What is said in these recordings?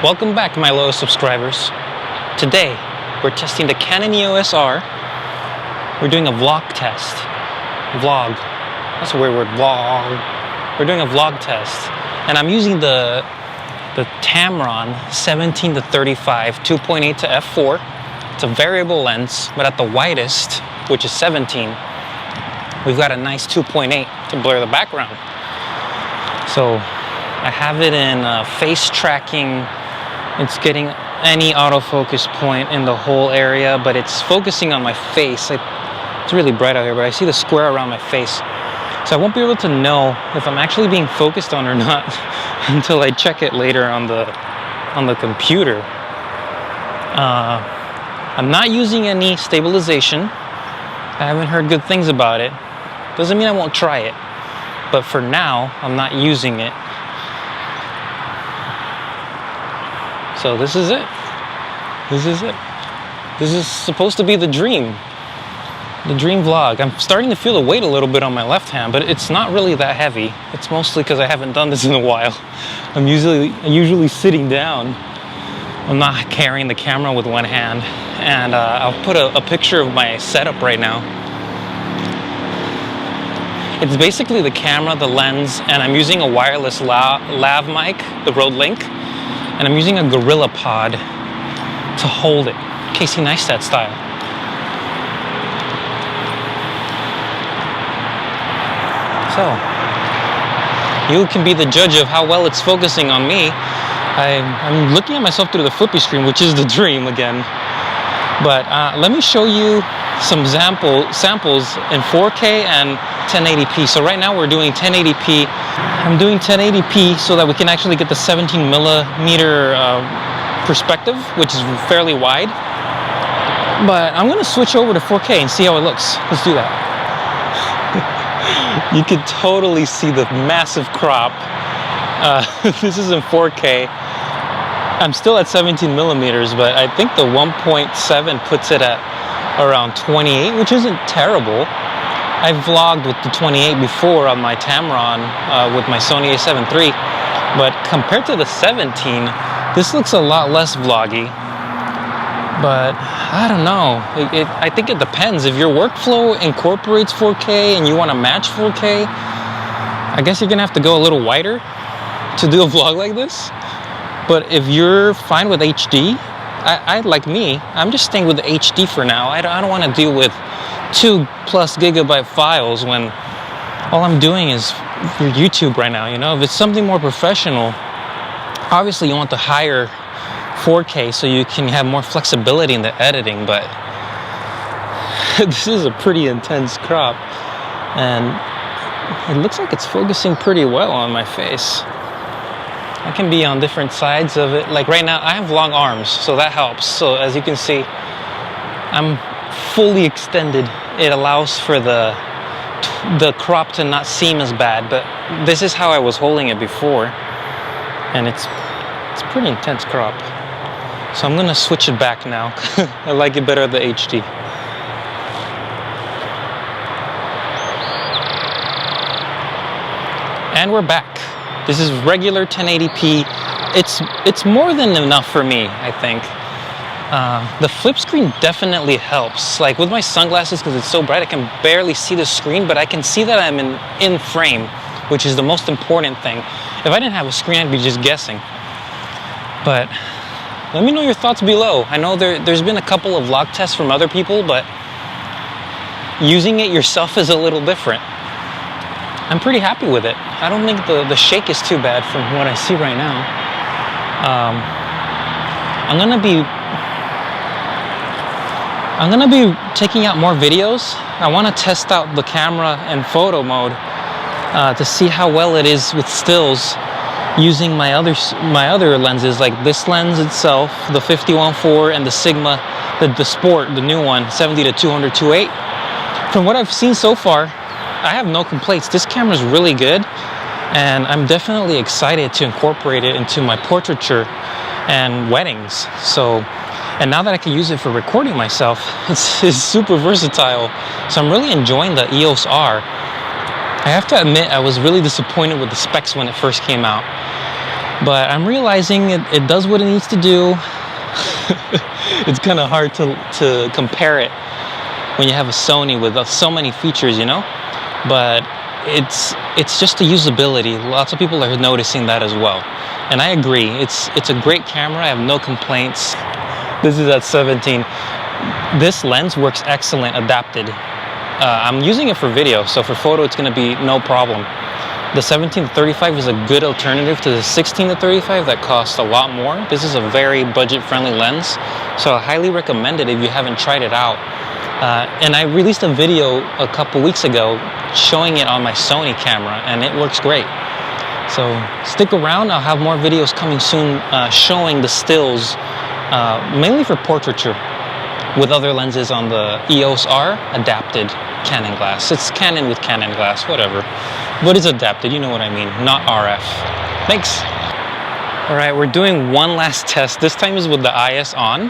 Welcome back, my loyal subscribers. Today, we're testing the Canon EOS R. We're doing a vlog test. Vlog. That's a weird word, vlog. We're doing a vlog test. And I'm using the Tamron 17 to 35 2.8 to f4. It's a variable lens, but at the widest, which is 17, we've got a nice 2.8 to blur the background. So I have it in face tracking. It's getting any autofocus point in the whole area, but it's focusing on my face. It's really bright out here, but I see the square around my face. So I won't be able to know if I'm actually being focused on or not until I check it later on the computer. I'm not using any stabilization. I haven't heard good things about it. Doesn't mean I won't try it, but for now, I'm not using it. So this is it. This is it. This is supposed to be the dream vlog. I'm starting to feel the weight a little bit on my left hand, but it's not really that heavy. It's mostly because I haven't done this in a while. I'm usually sitting down. I'm not carrying the camera with one hand. And I'll put a picture of my setup right now. It's basically the camera, the lens, and I'm using a wireless lav mic, the Rode Link. And I'm using a Gorilla Pod to hold it, Casey Neistat style. So, you can be the judge of how well it's focusing on me. I'm looking at myself through the flippy screen, which is the dream again. But let me show you some samples in 4K and 1080p. So right now we're doing 1080p. I'm doing 1080p so that we can actually get the 17 millimeter perspective, which is fairly wide. But I'm gonna switch over to 4K and see how it looks. Let's do that. You can totally see the massive crop. This is in 4K. I'm still at 17 millimeters, but I think the 1.7 puts it at around 28, which isn't terrible. I've vlogged with the 28 before on my Tamron with my Sony a7 III, but compared to the 17, this looks a lot less vloggy. But I don't know. I think it depends. If your workflow incorporates 4K and you want to match 4K, I guess you're gonna have to go a little wider to do a vlog like this. But if you're fine with HD, like me, I'm just staying with the HD for now. I don't want to deal with 2+ gigabyte files when all I'm doing is for YouTube right now. You know, if it's something more professional, obviously you want the higher 4K so you can have more flexibility in the editing. But this is a pretty intense crop, and it looks like it's focusing pretty well on my face. I can be on different sides of it. Like right now, I have long arms, so that helps. So as you can see, I'm fully extended. It allows for the crop to not seem as bad, but this is how I was holding it before, and it's pretty intense crop. So I'm gonna switch it back now. I like it better at the HD. And we're back. This is regular 1080p. It's more than enough for me, I think. The flip screen definitely helps. Like with my sunglasses, because it's so bright, I can barely see the screen, but I can see that I'm in frame, which is the most important thing. If I didn't have a screen, I'd be just guessing. But let me know your thoughts below. I know there's been a couple of vlog tests from other people, but using it yourself is a little different. I'm pretty happy with it. I don't think the shake is too bad from what I see right now. I'm gonna be taking out more videos. I want to test out the camera in photo mode to see how well it is with stills using my other lenses, like this lens itself, the 51.4, and the Sigma, the Sport, the new one, 70 to 200 2.8. From what I've seen so far, I have no complaints. This camera is really good, and I'm definitely excited to incorporate it into my portraiture and weddings. So, and now that I can use it for recording myself, it's super versatile. So I'm really enjoying the EOS R. I have to admit, I was really disappointed with the specs when it first came out. But I'm realizing it does what it needs to do. It's kind of hard to compare it when you have a Sony with so many features, you know? But it's just the usability. Lots of people are noticing that as well. And I agree, it's a great camera, I have no complaints. This is at 17. This lens works excellent adapted. I'm using it for video, so for photo it's gonna be no problem. The 17-35 is a good alternative to the 16-35 that costs a lot more. This is a very budget-friendly lens, so I highly recommend it if you haven't tried it out. And I released a video a couple weeks ago showing it on my Sony camera, and it works great. So stick around, I'll have more videos coming soon showing the stills, mainly for portraiture, with other lenses on the EOS R adapted Canon glass. It's Canon with Canon glass, whatever. But it's adapted, you know what I mean, not RF. Thanks. All right, we're doing one last test. This time is with the IS on.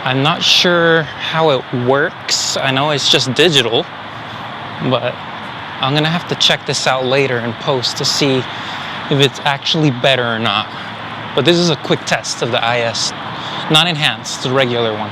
I'm not sure how it works. I know it's just digital, but I'm gonna have to check this out later in post to see if it's actually better or not. But this is a quick test of the IS, not enhanced, the regular one.